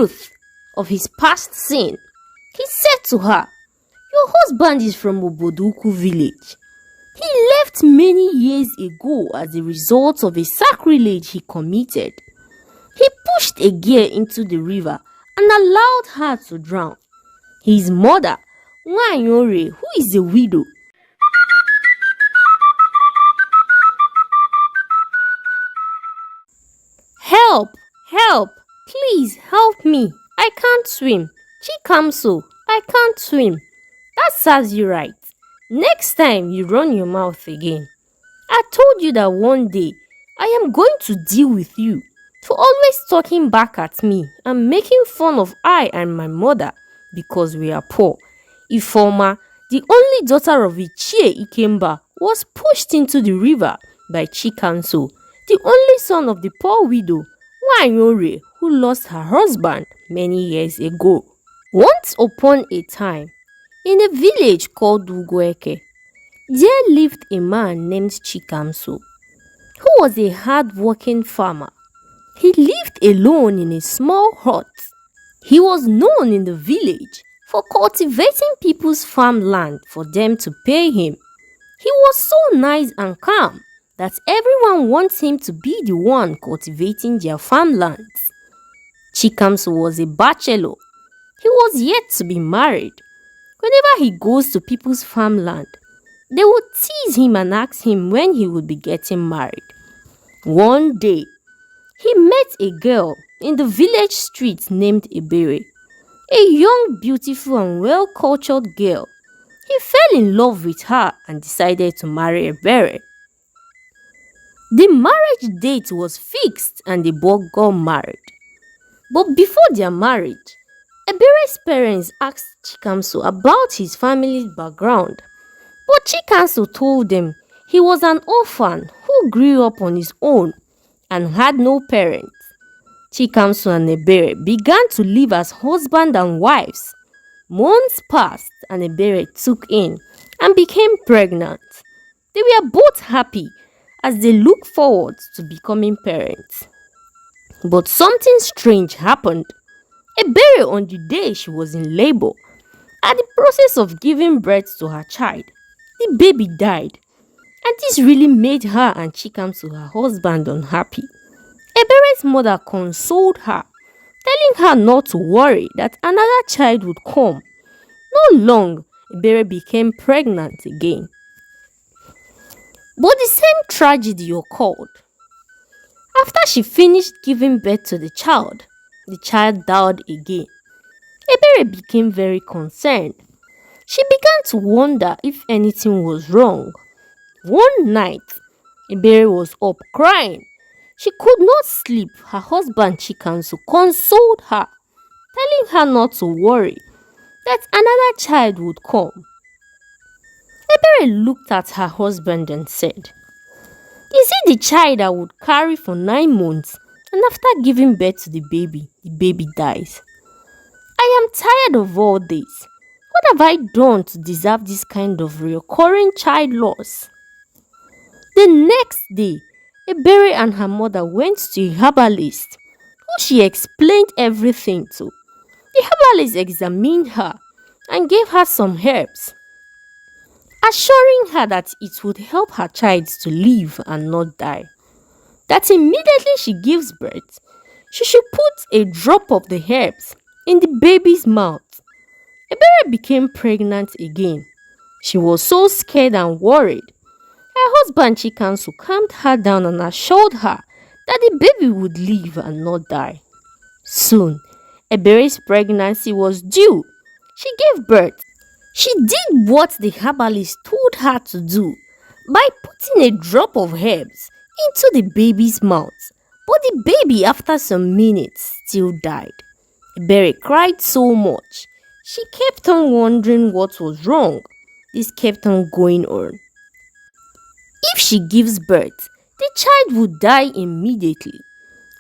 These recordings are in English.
truth of his past sin, he said to her, "Your husband is from Oboduku village. He left many years ago as a result of a sacrilege he committed. He pushed a girl into the river and allowed her to drown. His mother, Nwanyore, who is a widow, help, help, please help me. I can't swim. Chikamso, I can't swim." That serves you right. Next time you run your mouth again. I told you that one day I am going to deal with you for always talking back at me and making fun of I and my mother because we are poor. Ifoma, the only daughter of Ichie Ikemba, was pushed into the river by Chikamso, the only son of the poor widow, Nwanyore, who lost her husband many years ago. Once upon a time, in a village called Ugweke, there lived a man named Chikamso, who was a hard-working farmer. He lived alone in a small hut. He was known in the village for cultivating people's farmland for them to pay him. He was so nice and calm that everyone wants him to be the one cultivating their farmlands. Chikamso was a bachelor. He was yet to be married. Whenever he goes to people's farmland, they would tease him and ask him when he would be getting married. One day, he met a girl in the village street named Ebere, a young, beautiful and well-cultured girl. He fell in love with her and decided to marry Ebere. The marriage date was fixed and they both got married. But before their marriage, Ebere's parents asked Chikamso about his family's background. But Chikamso told them he was an orphan who grew up on his own and had no parents. Chikamso and Ebere began to live as husband and wives. Months passed and Ebere took in and became pregnant. They were both happy as they looked forward to becoming parents. But something strange happened. Ebere, on the day she was in labor, at the process of giving birth to her child, the baby died. And this really made her and Chikamso, her husband, unhappy. Ebere's mother consoled her, telling her not to worry that another child would come. Not long, Ebere became pregnant again. But the same tragedy occurred. After she finished giving birth to the child died again. Ebere became very concerned. She began to wonder if anything was wrong. One night, Ebere was up crying. She could not sleep. Her husband Chikamso consoled her, telling her not to worry, that another child would come. Ebere looked at her husband and said, "Is it the child I would carry for 9 months and after giving birth to the baby dies? I am tired of all this. What have I done to deserve this kind of recurring child loss?" The next day, Ebere and her mother went to a herbalist, who she explained everything to. The herbalist examined her and gave her some herbs, assuring her that it would help her child to live and not die. That immediately she gives birth, she should put a drop of the herbs in the baby's mouth. Ebere became pregnant again. She was so scared and worried. Her husband Chikamso calmed her down and assured her that the baby would live and not die. Soon, Ebere's pregnancy was due. She gave birth. She did what the herbalist told her to do by putting a drop of herbs into the baby's mouth. But the baby, after some minutes, still died. Ebere cried so much. She kept on wondering what was wrong. This kept on going on. If she gives birth, the child would die immediately.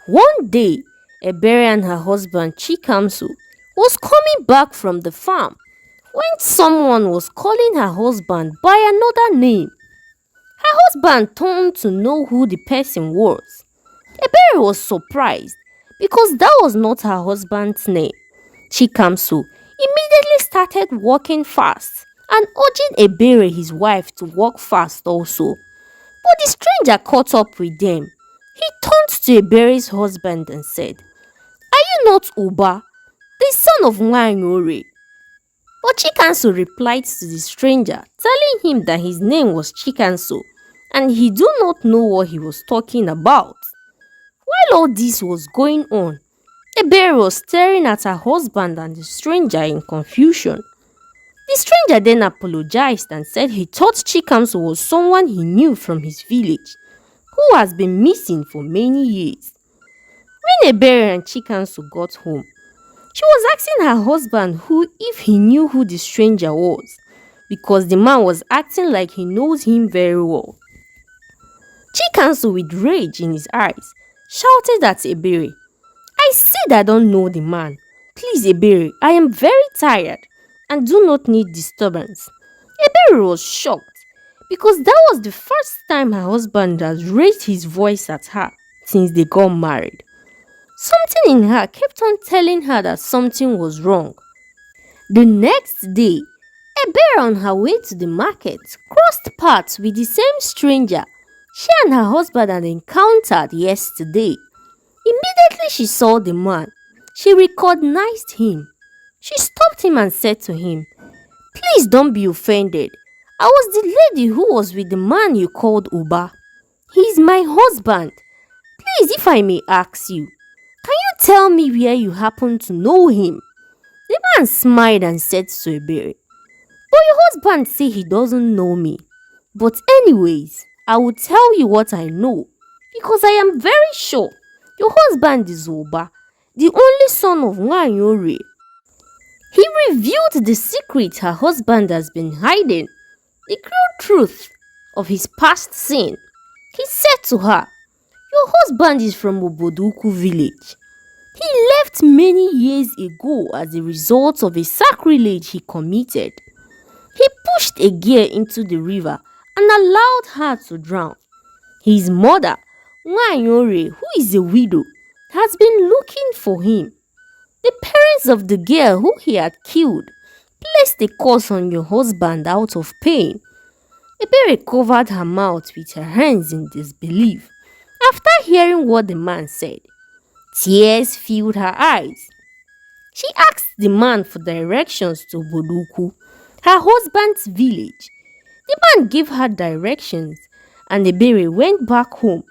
One day, Ebere and her husband Chikamso was coming back from the farm when someone was calling her husband by another name. Her husband turned to know who the person was. Ebere was surprised because that was not her husband's name. Chikamso immediately started walking fast and urging Ebere, his wife, to walk fast also. But the stranger caught up with them. He turned to Ebere's husband and said, "Are you not Uba, the son of Nwanyore?" But Chikanso replied to the stranger, telling him that his name was Chikanso and he do not know what he was talking about. While all this was going on, Ebere was staring at her husband and the stranger in confusion. The stranger then apologized and said he thought Chikamso was someone he knew from his village, who has been missing for many years. When Ebere and Chikamso got home, she was asking her husband if he knew who the stranger was, because the man was acting like he knows him very well. Chikamso, with rage in his eyes, shouted at Ebere, "I said I don't know the man. Please, Ebere, I am very tired and do not need disturbance." Ebere was shocked because that was the first time her husband has raised his voice at her since they got married. Something in her kept on telling her that something was wrong. The next day, Ebere, on her way to the market, crossed paths with the same stranger she and her husband had encountered yesterday. Immediately she saw the man, she recognized him. She stopped him and said to him, "Please don't be offended. I was the lady who was with the man you called Uba. He is my husband. Please, if I may ask you, can you tell me where you happen to know him?" The man smiled and said to Ebere, "But your husband say he doesn't know me. But anyways, I will tell you what I know, because I am very sure your husband is Uba, the only son of Nwanyore." He revealed the secret her husband has been hiding, the cruel truth of his past sin. He said to her, "Your husband is from Oboduku village. He left many years ago as a result of a sacrilege he committed. He pushed a girl into the river and allowed her to drown. His mother, Nwanyore, who is a widow, has been looking for him. The parents of the girl who he had killed placed a curse on your husband out of pain." Ebere covered her mouth with her hands in disbelief after hearing what the man said. Tears filled her eyes. She asked the man for directions to Boduku, her husband's village. The man gave her directions and Ebere went back home.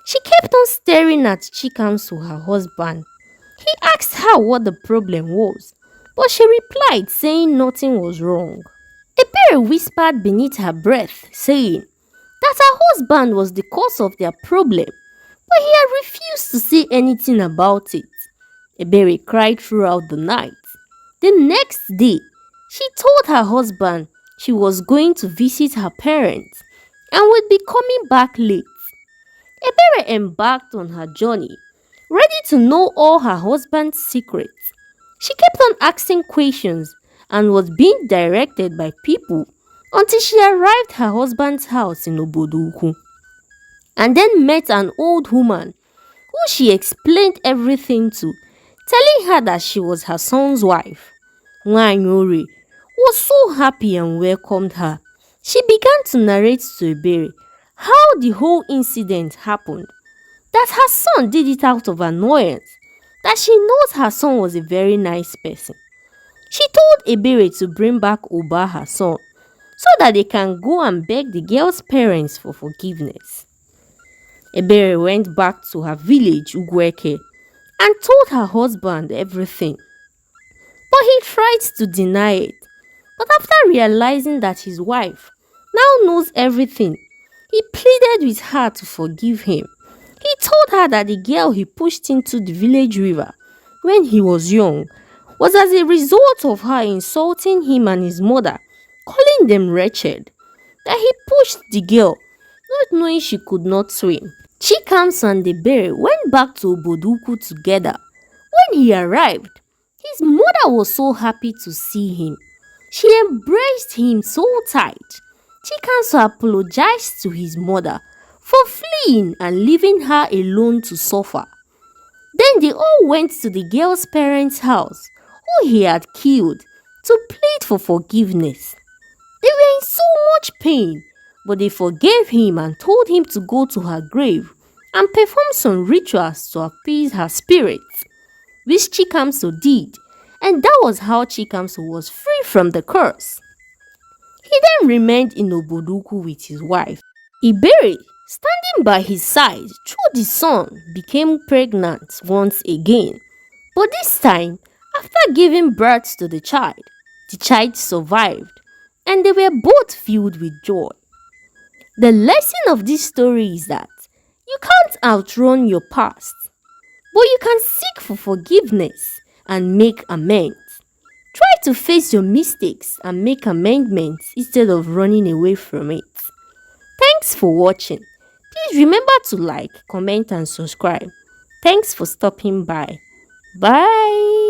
She kept on staring at Chikamso, her husband. He asked her what the problem was, but she replied saying nothing was wrong. Ebere whispered beneath her breath, saying that her husband was the cause of their problem, but he had refused to say anything about it. Ebere cried throughout the night. The next day, she told her husband she was going to visit her parents and would be coming back late. Ebere embarked on her journey, ready to know all her husband's secrets. She kept on asking questions and was being directed by people until she arrived at her husband's house in Oboduku, and then met an old woman who she explained everything to, telling her that she was her son's wife. Nwanyore was so happy and welcomed her. She began to narrate to Ebere how the whole incident happened, that her son did it out of annoyance, that she knows her son was a very nice person. She told Ebere to bring back Uba, her son, so that they can go and beg the girl's parents for forgiveness. Ebere went back to her village, Ugweke, and told her husband everything. But he tried to deny it. But after realizing that his wife now knows everything, he pleaded with her to forgive him. He told her that the girl he pushed into the village river when he was young was as a result of her insulting him and his mother, calling them wretched. That he pushed the girl, not knowing she could not swim. Chikamso and Ebere went back to Oboduku together. When he arrived, his mother was so happy to see him. She embraced him so tight. Chikamso apologized to his mother for fleeing and leaving her alone to suffer. Then they all went to the girl's parents' house, who he had killed, to plead for forgiveness. They were in so much pain, but they forgave him and told him to go to her grave and perform some rituals to appease her spirits, which Chikamso did, and that was how Chikamso was free from the curse. He then remained in Oboduku with his wife. Iberi, standing by his side through the sun, became pregnant once again. But this time, after giving birth to the child survived, and they were both filled with joy. The lesson of this story is that you can't outrun your past, but you can seek for forgiveness and make amends. Try to face your mistakes and make amendments instead of running away from it. Thanks for watching. Please remember to like, comment, and subscribe. Thanks for stopping by. Bye.